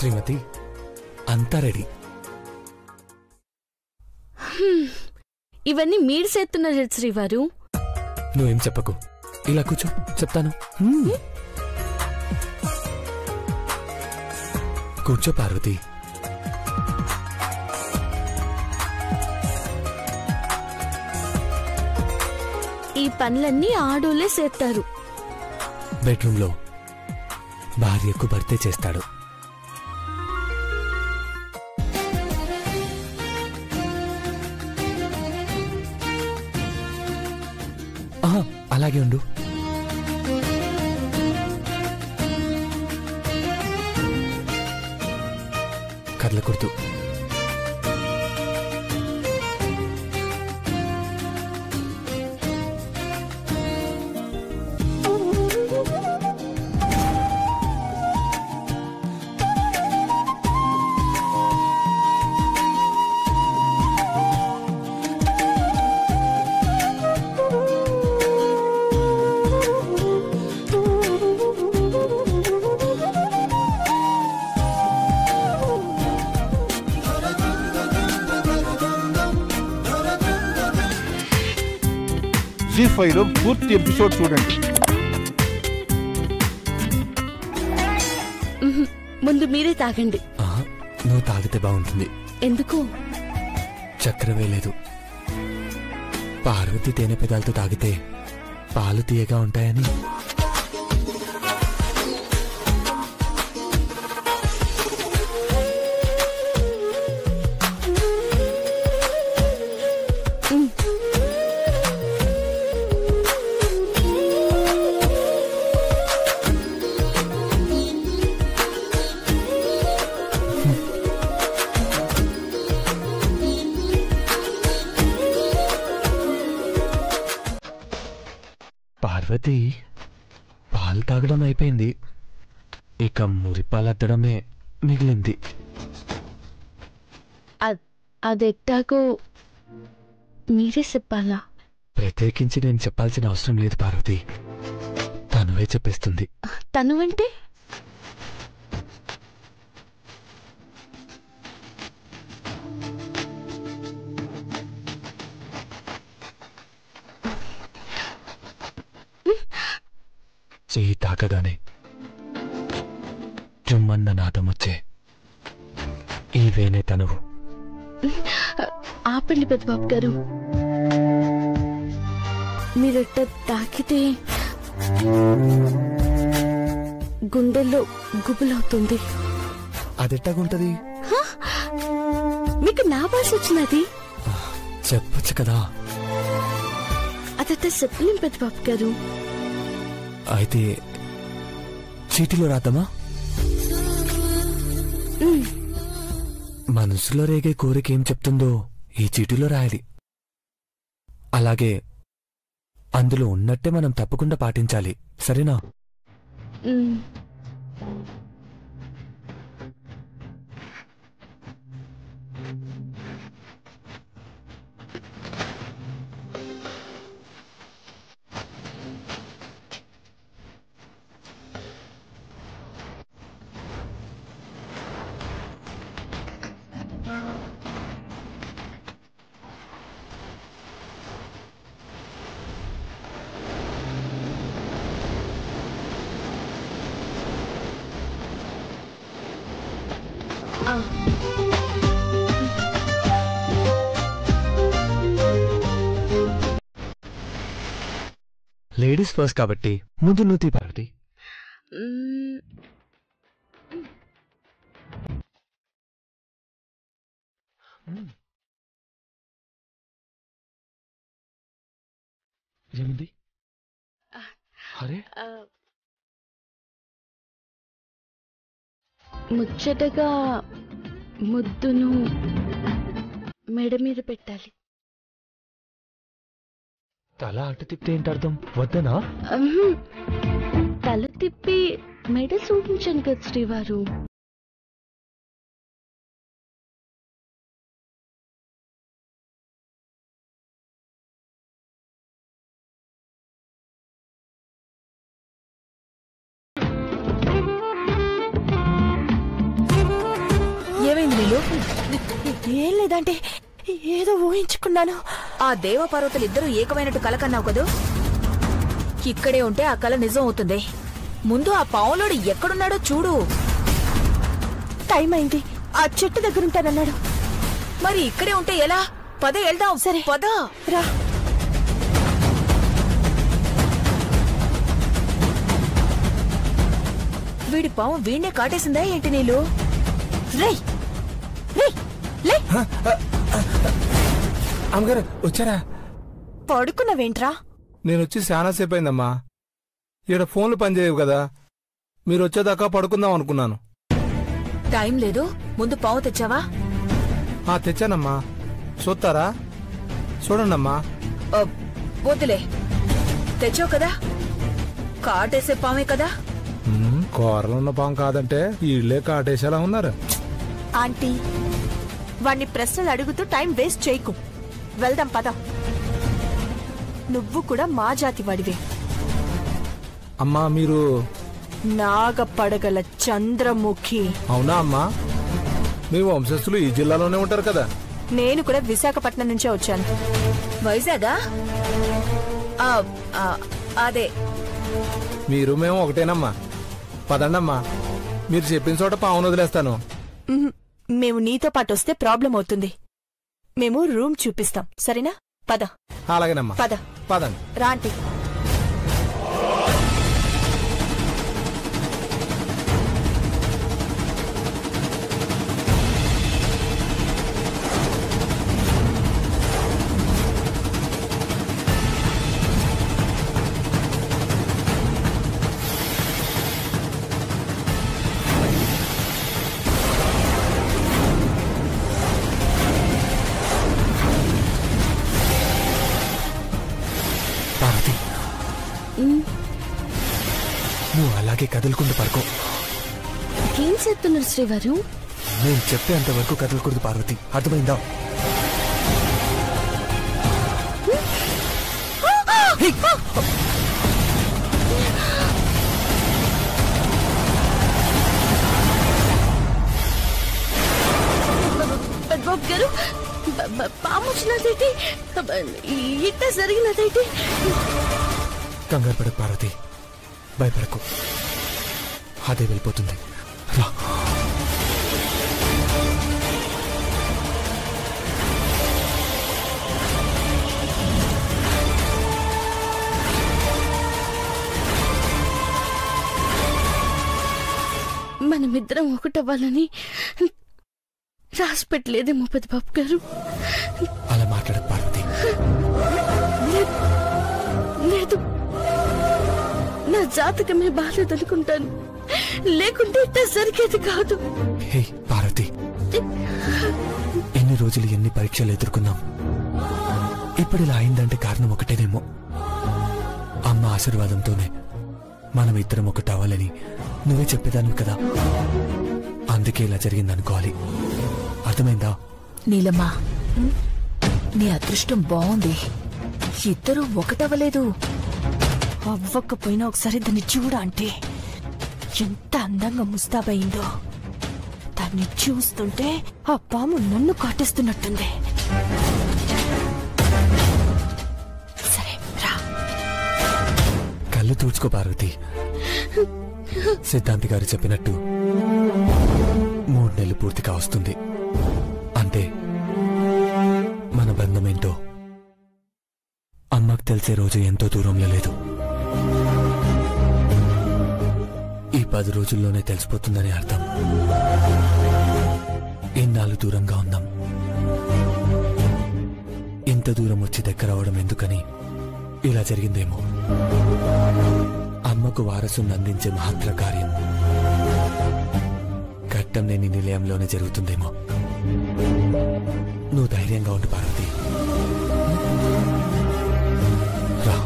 శ్రీమతి అంతా రెడీ. ఇవన్నీ మీరు చేస్తున్నారు శ్రీవారు. నువ్వేం చెప్పకు, ఇలా కూర్చో చెప్తాను. కూర్చో పార్వతి. ఈ పనులన్నీ ఆడోళ్ళే చేస్తారు. బెడ్రూమ్ లో భార్యకు భర్తే చేస్తాడు. అలాగే ఉండు. కదలకూడదు. జీ5లో పూర్తి ఎపిసోడ్ చూడండి. ముందు మీరే తాగండి. నువ్వు తాగితే బాగుంటుంది. ఎందుకు? చక్కెర వేయలేదు. పార్వతి తేనె పెదాలతో తాగితే పాలు తీయగా ఉంటాయని. పార్వతి పాలు తాగడం అయిపోయింది, ఇక మురిపాలద్దడమే మిగిలింది. అదెట్టాగో మీరే చెప్పాలా? ప్రత్యేకించి నేను చెప్పాల్సిన అవసరం లేదు పార్వతి, తనువే చెప్పేస్తుంది. తనువంటే? చెయ్యి తాకగానే జుమ్మన్న నాదమొచ్చే ఈవేనే తనువు. ఆపండి పెద్దబాబు గారు, మీరెట్ట తాకితే గుండెల్లో గుబులవుతుంది. అదెట్టాగుంటది? మీకు నా భాష వచ్చినది చెప్పొచ్చు కదా. అదట్ట చెప్పలేం పెద్దబాబు గారు. అయితే చీటీలో రాద్దామా? మనసులో రేగే కోరిక ఏం చెప్తుందో ఈ చీటీలో రాయాలి. అలాగే అందులో ఉన్నట్టే మనం తప్పకుండా పాటించాలి, సరేనా? లేడీస్ ఫస్ట్ కాబట్టి ముందు నువ్వు పార్వతి. ఏమింది? అరే ముచ్చటగా ముద్దును మెడ మీద పెట్టాలి. తల అటు తిప్పితే ఏంటర్థం? వద్దనా? తల తిప్పి మెడ చూపించాను కదా శ్రీవారు. ఏం లేదంటే ఏదో ఊహించుకున్నాను. ఆ దేవపర్వతలిద్దరూ ఏకమైనట్టు కల కన్నావు కదూ. ఇక్కడే ఉంటే ఆ కల నిజం అవుతుంది. ముందు ఆ పావులోడు ఎక్కడున్నాడో చూడు. టైం అయింది, ఆ చెట్టు దగ్గరుంటానన్నాడు. మరి ఇక్కడే ఉంటే ఎలా? పద వెళ్దాం. సరే పద రా. వీడి పాము వీణ్ణే కాటేసిందా ఏంటి నీళ్ళు? రేయ్ రేయ్ లే. అమ్మగారు వచ్చారా? పడుకున్నవేంట్రా? నేను వచ్చి చాలా సేపు అయిందమ్మా. ఈడ ఫోన్లు పనిచేయవు కదా, మీరు వచ్చేదాకా పడుకుందాం అనుకున్నాను. టైం లేదు, ముందు పావు తెచ్చావా? తెచ్చానమ్మా. చూస్తారా? చూడండమ్మా. వద్దులే, తెచ్చావు కదా, కాటేసే పామే కదా. కూరలున్న పాము కాదంటే వీళ్ళే కాటేసేలా ఉన్నారు. ఆంటీ, వాణ్ణి ప్రశ్నలు అడుగుతూ టైం వేస్ట్ చేయకు. వెళ్దాం పద. నువ్వు కూడా మా జాతి వాడివే. అమ్మా మీరు నాగపడగల చంద్రముఖి. అవునా అమ్మా? మీ వంశస్థులు ఈ జిల్లాలోనే ఉంటారు కదా. నేను కూడా విశాఖపట్నం నుంచే వచ్చాను. వైజాగా? అదే. మీరు మేము ఒకటేనమ్మా. పదండమ్మా, మీరు చెప్పిన చోట పావును వదిలేస్తాను. మేము నీతో పాటు వస్తే ప్రాబ్లం అవుతుంది. మేము రూమ్ చూపిస్తాం, సరేనా? పద. అలాగేనమ్మా, పద. పదండి. రాంటి. నువ్వు అలాగే కదలకుండా పడుకో. ఏం చెప్తున్నారు శ్రీవారు? నేను చెప్పేంత వరకు కదలకూడదు పార్వతి, అర్థమైందా? పెద్దబాబు గారు, పాము వచ్చినదైతే ఇట్ట జరిగినదైతే. కంగారు పడకు పార్వతి, భయపడకు, అదే వెళ్ళిపోతుంది. రా. మనమిద్దరం ఒకటవ్వాలని రాసి పెట్టలేదేమో పెద్దబాబు గారు. అలా మాట్లాడకు పార్వతి. లేదు, నా జాతకమే బాలేదనుకుంటాను, లేకుంటే ఇంత జరిగేది కాదు. హే పార్వతి, ఎన్ని రోజులు ఎన్ని పరీక్షలు ఎదుర్కొన్నాం. ఇప్పుడు ఇలా అయిందంటే కారణం ఒకటేనేమో. అమ్మ ఆశీర్వాదంతోనే మనం ఇద్దరం ఒకటవ్వాలని నువ్వే చెప్పేదానివి కదా. అందుకే ఇలా జరిగిందనుకోవాలి, అర్థమైందా? నీలమ్మా, నీ అదృష్టం బాగుంది, ఇద్దరూ ఒకటవ్వలేదు. అవ్వకపోయినా ఒకసారి దాన్ని చూడ అంటే ఎంత అందంగా ముస్తాబయిందో. దాన్ని చూస్తుంటే ఆ పాము నన్ను కాటేస్తున్నట్టుంది. సరే రా. కళ్ళు తుడుచుకో పార్వతి. సిద్ధాంతి గారు చెప్పినట్టు 3 నెలలు పూర్తిగా వస్తుంది. అంటే మన బంధమేంటో అమ్మకు తెలిసే రోజు ఎంతో దూరంలో లేదు. ఈ 10 రోజుల్లోనే తెలిసిపోతుందని అర్థం. ఎన్నాళ్ళు దూరంగా ఉందాం. ఇంత దూరం వచ్చి దగ్గర అవడం ఎందుకని ఇలా జరిగిందేమో. అమ్మకు వారసుని అందించే మహత్తర కార్యం ఘట్టం లేని నిలయంలోనే జరుగుతుందేమో. నువ్వు ధైర్యంగా ఉండు పార్వతి. రా.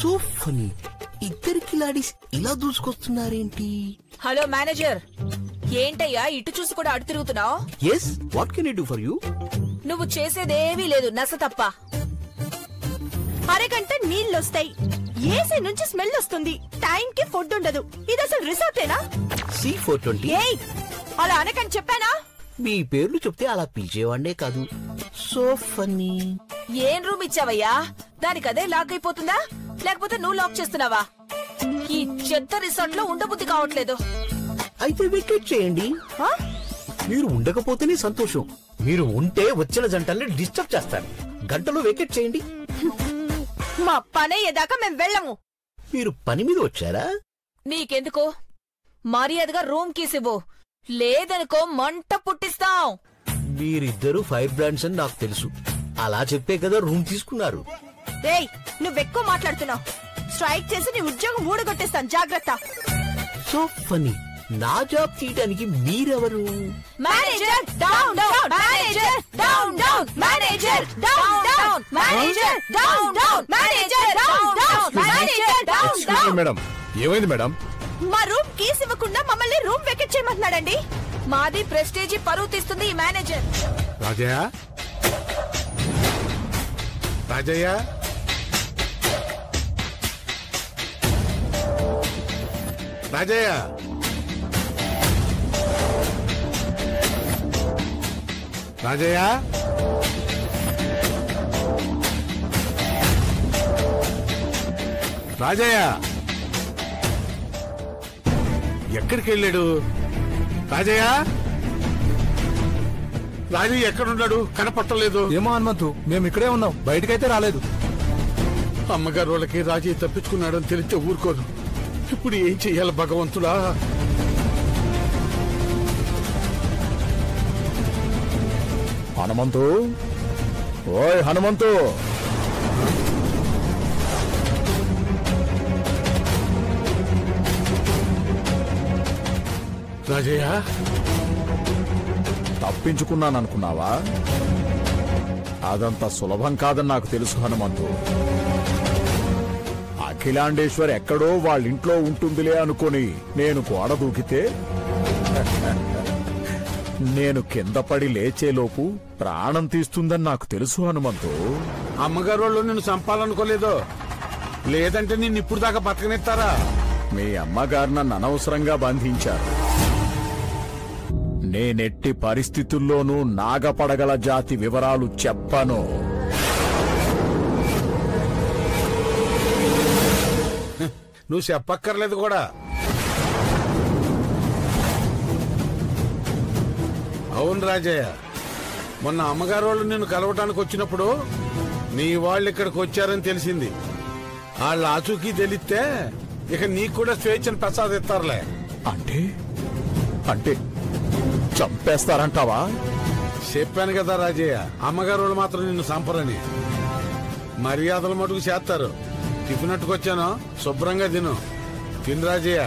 సో ఫనీ, ఇద్దరికి లాడీస్ ఇలా దూసుకొస్తున్నారేంటి? హలో మేనేజర్, ఏంటయ్యా ఇటు చూసి కూడా అడు తిరుగుతున్నావు? Yes, what can I do for you? నువ్వు చేసేదేవీ లేదు, నస తప్ప. అరగంట నీళ్ళొస్తాయి, ఏసీ నుంచి స్మెల్ వస్తుంది, టైం కి ఫుడ్ ఉండదు. ఇది అసలు రిసార్టేనా? C420. ఏయ్ అలా అనకని చెప్పానా? మీ పేర్లు చెప్తే అలా పిలిచేవాడే కాదు. So funny. ఏం రూమ్ ఇచ్చావయ్యా? దానికి అదే లాక్ అయిపోతుందా లేకపోతే నువ్వు లాక్ చేస్తున్నావా? ఈ చెత్త రిసార్ట్ లో ఉండబుద్ధి కావట్లేదు. అయితే వెకేట్ చేయండి. మీరు ఉండకపోతేనే సంతోషం. మీరు ఉంటే వచ్చిన జంటల్ని డిస్టర్బ్ చేస్తారు. గంటలో వెకేట్ చేయండి. మా పని అయ్యేదాకా మేము వెళ్ళము. మీరు పని మీద వచ్చారా? నీకెందుకు? మర్యాదగా రూమ్ కీసివ్వు, లేదనుకో మంట పుట్టిస్తాం. మీరిద్దరూ ఫైర్ బ్రాండ్స్ అని నాకు తెలుసు. అలా చెప్పే కదా రూమ్ తీసుకున్నారు. ఏయ్ నువ్వెక్కువ మాట్లాడుతున్నావు. స్ట్రైక్ చేసి నీ ఉద్యోగం ఊడగొట్టేస్తాను, జాగ్రత్త. So funny. నా జాబ్ తీయడానికి మీరెవరు? Manager down down, manager down down, manager down down, manager down down, manager down down, manager down down. Madam ఏమైంది మేడం? మా రూమ్ కీస్ ఇవ్వకుండా మమ్మల్ని రూమ్ వెకెట్ చేయమంటున్నాడండి. మాది ప్రెస్టేజీ పరువు తీస్తుంది ఈ మేనేజర్. రాజయ్య, రాజయ్య, రాజయ్య, రాజయ్య, రాజయ్య ఎక్కడికి వెళ్ళాడు? రాజయ్య, రాజయ్య ఎక్కడున్నాడు? కనపట్టలేదు. ఏమో హనుమంతు, మేము ఇక్కడే ఉన్నాం, బయటకైతే రాలేదు. అమ్మగారు వాళ్ళకి రాజయ్య తప్పించుకున్నాడని తెలిస్తే ఊరుకోను. ఇప్పుడు ఏం చెయ్యాలి భగవంతుడా? హనుమంతు, ఓయ్ హనుమంతు, రాజయ్య, తప్పించుకున్నాననుకున్నావా? అదంత సులభం కాదని నాకు తెలుసు హనుమంతు. అఖిలాండేశ్వర్ ఎక్కడో వాళ్ళింట్లో ఉంటుందిలే అనుకుని నేను గోడ దూకితే నేను కింద పడి లేచేలోపు ప్రాణం తీస్తుందని నాకు తెలుసు హనుమంతు. అమ్మగారు వాళ్ళు నిన్ను చంపాలనుకోలేదు, లేదంటే నిన్ను ఇప్పుడు దాకా బతకనిస్తారా? మీ అమ్మగారు నన్ను అనవసరంగా బంధించారు. నేనెట్టి పరిస్థితుల్లోనూ నాగపడగల జాతి వివరాలు చెప్పను. నువ్వు చెప్పక్కర్లేదు కూడా. అవును రాజయ్య, మొన్న అమ్మగారు వాళ్ళు నిన్ను కలవటానికి వచ్చినప్పుడు నీ వాళ్ళు ఇక్కడికి వచ్చారని తెలిసింది. వాళ్ళ ఆచూకీ తెలిస్తే ఇక నీకు కూడా స్వేచ్ఛను ప్రసాదిస్తారులే. అంటే అంటే చంపేస్తారంటావా? చెప్పాను కదా రాజయ్య, అమ్మగారు వాళ్ళు మాత్రం నిన్ను చంపరని. మర్యాదలు మటుకు చేస్తారు. టిఫినట్టుకొచ్చాను, శుభ్రంగా తిను. తిను రాజయ్య.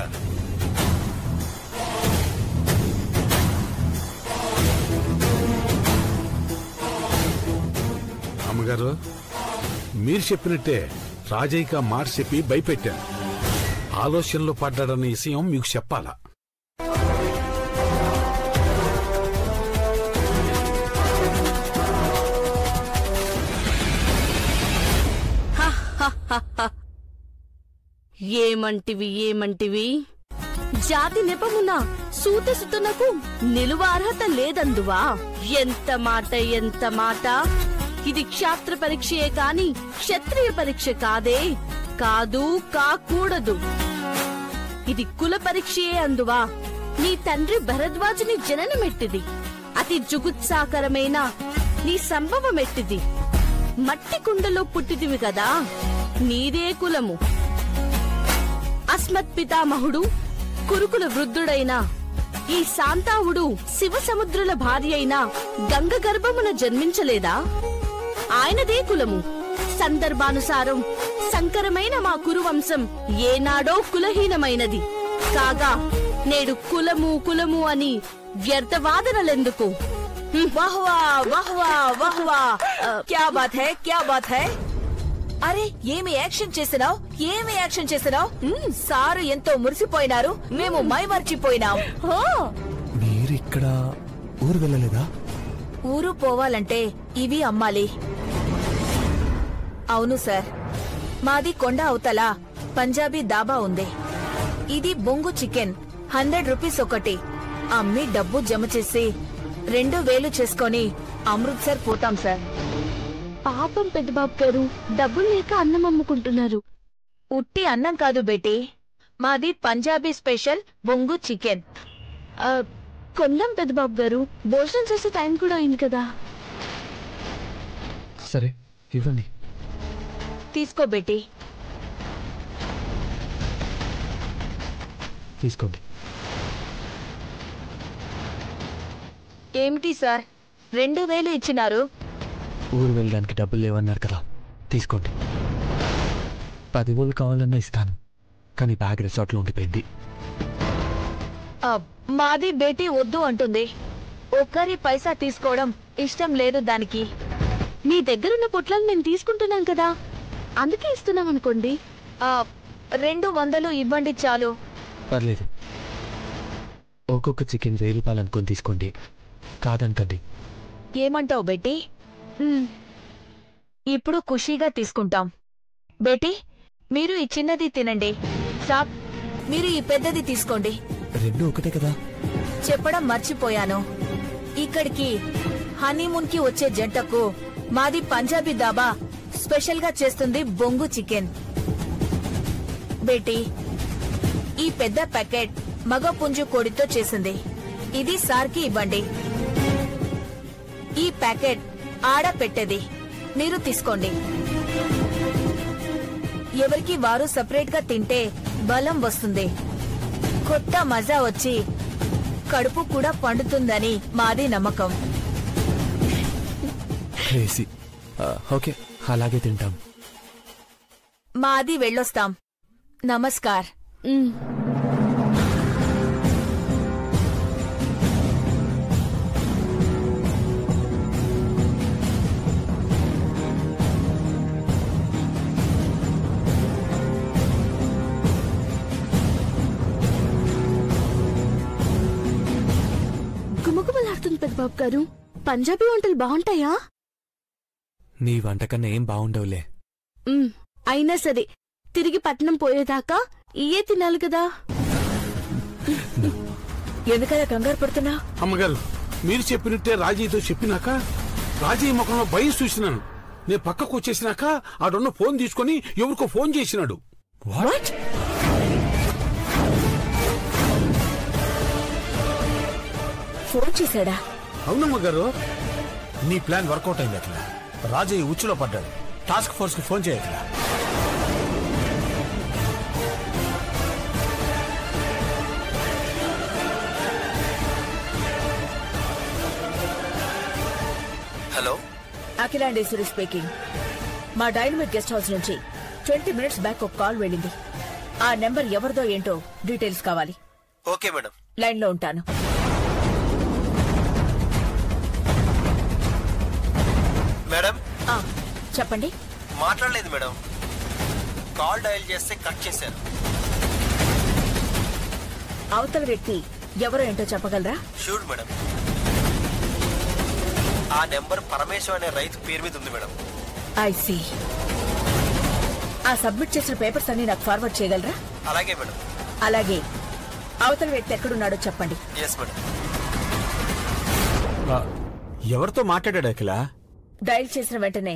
అమ్మగారు, మీరు చెప్పినట్టే రాజయ్యగా మాట చెప్పి భయపెట్టాను. ఆలోచనలో పడ్డాడన్న విషయం మీకు చెప్పాలా? ఏమంటివి జాతి నెపమున సూతసుతనకు నిలువ అర్హత లేదందువా? ఎంత మాట. ఇది క్షాత్ర పరీక్షయే కాని క్షత్రియ పరీక్ష కాదే, కాకూడదు. ఇది కుల పరీక్షయే అందువా? నీ తండ్రి భరద్వాజుని జననమెట్టిది, అతి జుగుత్సాకరమైన నీ సంభవమెట్టిది. మట్టి కుండలో పుట్టిదివి కదా, నీదే కులము. అస్మత్ పితామహుడు కురుకుల వృద్ధుడైన ఈ శాంతావుడు శివ సముద్రుల భార్య అయిన గంగ గర్భమున జన్మించలేదా? ఆయనదే కులము. సందర్భానుసారం సంకరమైన మా కురువంశం ఏనాడో కులహీనమైనది కాగా నేడు కులము అని వ్యర్థవాదనలెందుకు? వాహ్వా క్యా బాత్ హై. అరే ఏమి యాక్షన్ చేసినావు? సారు ఎంతో మురిసిపోయినారు, మేము మైమర్చిపోయినాం. మీరిక్కడ ఊరు వెళ్ళలేదా? ఊరు పోవాలంటే ఇవి అమ్మాలి. అవును సార్, మాది కొండ అవతల పంజాబీ దాబా ఉంది. ఇది బొంగు చికెన్, 100 రూపీస్ ఒకటి అమ్మి డబ్బు జమ చేసి 2000 చేసుకొని అమృత్సర్ పోతాం సార్. పాపం పెద్దబాబు గారు డబ్బులు లేక అన్నం అమ్ముకుంటున్నారు. ఉట్టి అన్నం కాదు బేటీ, మాది పంజాబీ స్పెషల్ బొంగు చికెన్. కొందాం పెద్దబాబు గారు, భోజనం చేసే టైం కూడా అయింది కదా. సరే ఇవ్వండి. తీసుకో బేటీ. తీసుకోండి. ఏమిటి సార్ 2000 ఇచ్చినారు? ఊరు వెళ్ళడానికి డబ్బులు లేవన్నారు కదా, తీసుకోండి. 10,000 కావాలన్నా ఇస్తాను, కానీ బ్యాగ్ రిసార్ట్లో ఉండిపోయింది. మాది బేటీ వద్దు అంటుంది. ఒక్కరి పైసా తీసుకోవడం ఇష్టం లేదు దానికి. మీ దగ్గరున్న పొట్లాలు మేము తీసుకుంటున్నాం కదా, అందుకే ఇస్తున్నాం అనుకోండి. 200 ఇవ్వండి చాలు. పర్లేదు, ఒక్కొక్క చికెన్ 1000 రూపాయలు అనుకొని తీసుకోండి, కాదనకండి. ఏమంటావు బేటీ? ఇప్పుడు ఖుషీగా తీసుకుంటాం. బేటీ మీరు ఈ చిన్నది తినండి. సాబ్ మీరు ఈ పెద్దది తీసుకోండి. రెండు ఒకటే కదా. చెప్పడం మర్చిపోయాను, ఇక్కడికి హనీమూన్ కి వచ్చే జంటకు మాది పంజాబీ దాబా స్పెషల్ గా చేస్తుంది బొంగు చికెన్. బేటీ ఈ పెద్ద ప్యాకెట్ మగ పుంజు కోడితో చేసింది, ఇది సార్కి ఇవ్వండి. ఈ ప్యాకెట్ ఆడ పెట్టేది, మీరు తీసుకోండి. ఎవరికి వారు సెపరేట్ గా తింటే బలం వస్తుంది, కొత్త మజా వచ్చి కడుపు కూడా పండుతుందని మాది నమ్మకం. ఓకే, అలాగే తింటాం. మాది వెళ్ళొస్తాం. నమస్కార్. గుమగుమలాడుతుంది పెద్దబాబు గారు. పంజాబీ వంటలు బాగుంటాయా? నీ వంట కన్నా ఏం బాగుండవులే. అయినా సరే తిరిగి పట్నం పోయేదాకా ఇయే తినాలి కదా. ఎందుకలా కంగారు పడుతున్నా? అమ్మగారు, మీరు చెప్పినట్టే రాజీతో చెప్పినాక రాజీ ముఖంలో భయం చూసినాను. నేను పక్కకు వచ్చేసినాక ఆడున్న ఫోన్ తీసుకుని ఎవరికో ఫోన్ చేసినాడు. వాట్? ఫోన్ చేశాడా? అవునమ్మగారు, నీ ప్లాన్ వర్కౌట్ అయింది. అట్లా రాజయ్య ఉచ్చులో పడ్డాడు. టాస్క్ ఫోర్స్ కి ఫోన్ చేయట్లా. Hello, Akhilandeshwari speaking. మా డైనమిక్ గెస్ట్ హౌస్ నుంచి 20 మినిట్స్ బ్యాక్ ఒక కాల్ వెళ్ళింది. ఆ నెంబర్ ఎవరిదో ఏంటో డీటెయిల్స్ కావాలి. Okay madam. లైన్ లో ఉంటాను. మేడం చెప్పండి. మాట్లాడలేదు మేడం, కాల్ డయల్ చేస్తే కట్ చేశారు. అవతల వ్యక్తి ఎవరో ఏంటో చెప్పగలరా? షూర్ మేడం, ఆ నెంబర్ పరమేశ్వర్ అనే రైతు పేరు మీద ఉంది మేడం. I see. ఆ సబ్మిట్ చేసిన పేపర్స్ అన్ని నాకు ఫార్వర్డ్ చేయగలరా? అలాగే మేడం. అలాగే అవతల వ్యక్తి ఎక్కడున్నాడో చెప్పండి. Yes madam. ఎవరితో మాట్లాడాడు అఖిల? డయల్ చేసిన వెంటనే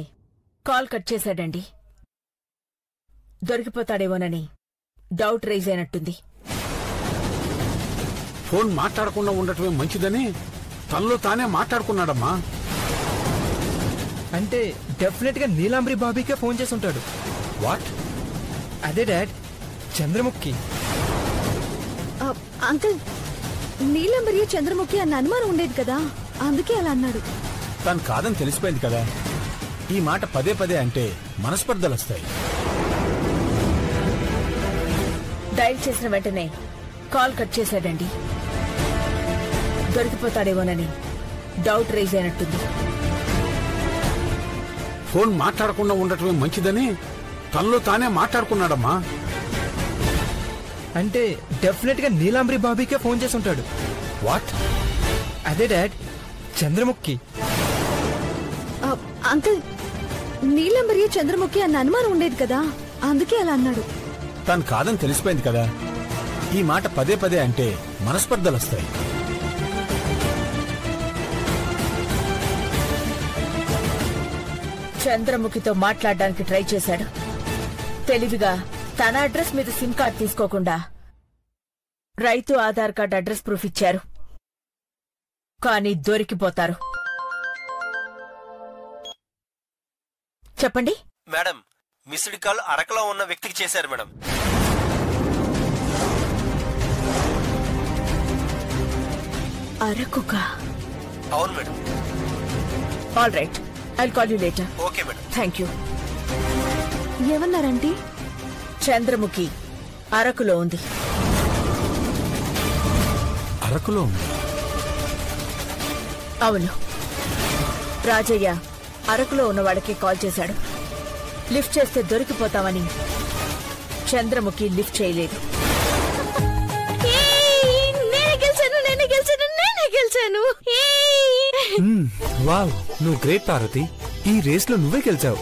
కాల్ కట్ చేశాడండి. దొరికిపోతాడేమోనని డౌట్ రైజ్ అయినట్టుంది. ఫోన్ మాట్లాడకుండా ఉండటమే మంచిదని తనలో తానే మాట్లాడుకున్నాడమ్మా. అంటే డెఫినెట్ గా నీలాంబరి బాబీకే ఫోన్ చేసి ఉంటాడు. వాట్? అదే డాడ్, చంద్రముఖి. అంకుల్, నీలంబరి చంద్రముఖి అన్న అనుమానం ఉండేది కదా, అందుకే అలా అన్నాడు. తను కాదని తెలిసిపోయింది కదా. ఈ మాట పదే పదే అంటే మనస్పర్ధలు వస్తాయి. డయల్ చేసిన వెంటనే కాల్ కట్ చేశాడండి. దొరికిపోతాడేమోనని డౌట్ రైజ్ అయినట్టుంది. ఫోన్ మాట్లాడకుండా ఉండటమే మంచిదని తనలో తానే మాట్లాడుకున్నాడమ్మా. అంటే డెఫినెట్ గా నీలాంబరి బాబీకే ఫోన్ చేసి ఉంటాడు. వాట్? అదే డాడ్, చంద్రముఖి. అంకుల్, నీలంబరి చంద్రముఖి అన్న అనుమానం ఉండేది కదా, అందుకే అలా అన్నాడు. తను కాదని తెలిసిపోయింది కదా. ఈ మాట పదే పదే అంటే మనస్పర్ధలొస్తాయి. చంద్రముఖితో మాట్లాడడానికి ట్రై చేశాడు. తెలివిగా తన అడ్రస్ మీద సిమ్ కార్డ్ తీసుకోకుండా రైతు ఆధార్ కార్డ్ అడ్రస్ ప్రూఫ్ ఇచ్చారు. కానీ దొరికిపోతారు. చెప్పండి మేడం, మిస్డ్ కాల్ అరకులో ఉన్న వ్యక్తికి చేశారు మేడం. అరకుగా? అవును madam. All right, I'll call you later. Okay madam. Thank you. ఏమన్నారంటీ? చంద్రముఖి అరకులో ఉంది. అరకులో ఉంది? అవును. రాజయ్య అరకులో ఉన్న వాడికి కాల్ చేశాడు. లిఫ్ట్ చేస్తే దొరికిపోతామని. చంద్రముఖి లిఫ్ట్ చేయలేదు. నేనే గెలిచాను. వావ్, నువ్వు గ్రేట్ పార్వతి. ఈ రేస్ లో నువ్వే గెలిచావు.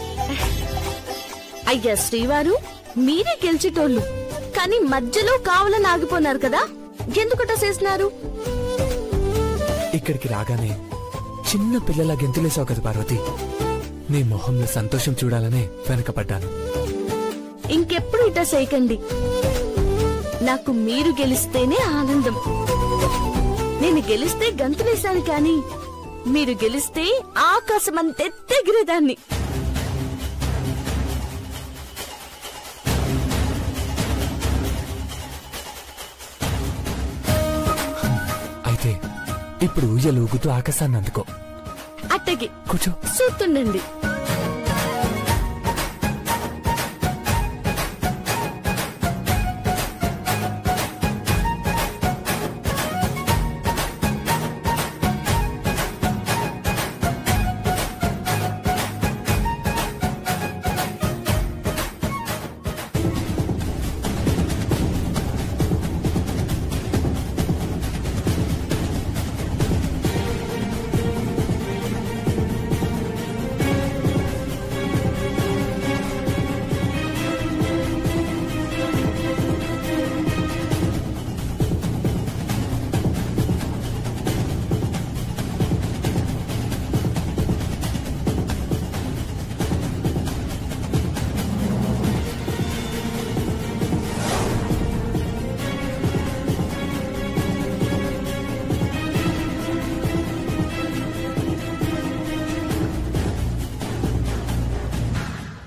అయ్యా శ్రీవారు, మీరే గెలిచేటోళ్ళు. కానీ మధ్యలో కావాలని ఆగిపోన్నారు కదా, ఎందుకట చేస్తున్నారు? ఇక్కడికి రాగానే చిన్న పిల్లల గెంతులేసావు కదా పార్వతి. నీ మొహంలో సంతోషం చూడాలనే వెనకపడ్డాను. ఇంకెప్పుడు ఇట చేయకండి. నాకు మీరు గెలిస్తేనే ఆనందం. నేను గెలిస్తే గంతులేశాను, కానీ మీరు గెలిస్తే ఆకాశం అంతెత్తెగిరేదాన్ని. అయితే ఇప్పుడు ఊయలూగుతూ ఆకాశాన్ని అందుకో. అట్టకి కూర్చో. చూస్తుండండి.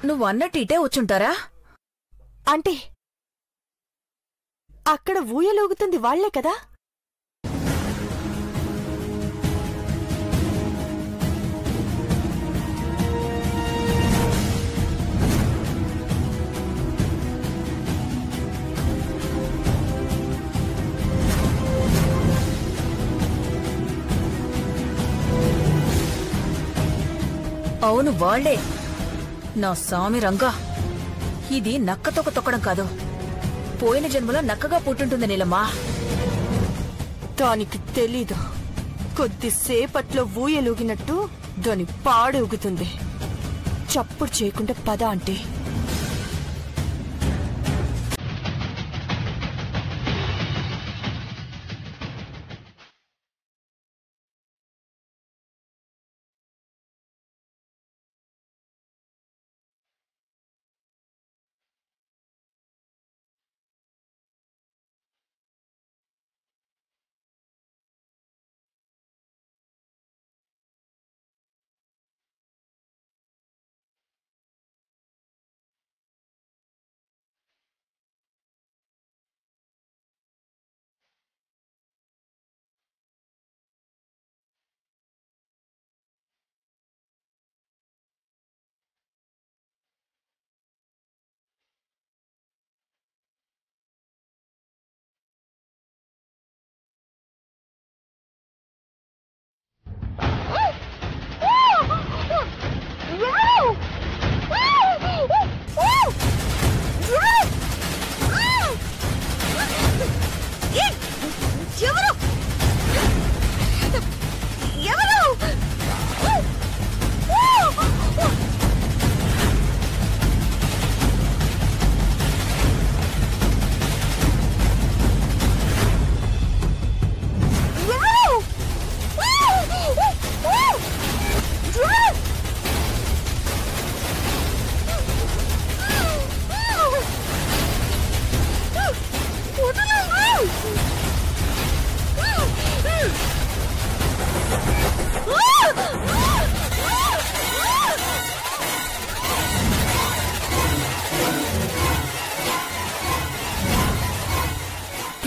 నువ్వు అన్నట్టు ఇటే వచ్చుంటారా? అంటే అక్కడ ఊయలోగుతుంది వాళ్లే కదా? అవును, వాళ్లే. నా సామి రంగా, ఇది నక్కతొక్క తొక్కడం కాదు. పోయిన జన్మలో నక్కగా పుట్టుంటుంది నీలమ్మా. దానికి తెలీదు. కొద్దిసేపట్లో ఊయలూగినట్టు దాని పాడూగుతుంది. చప్పుడు చేయకుండా పద అంటే.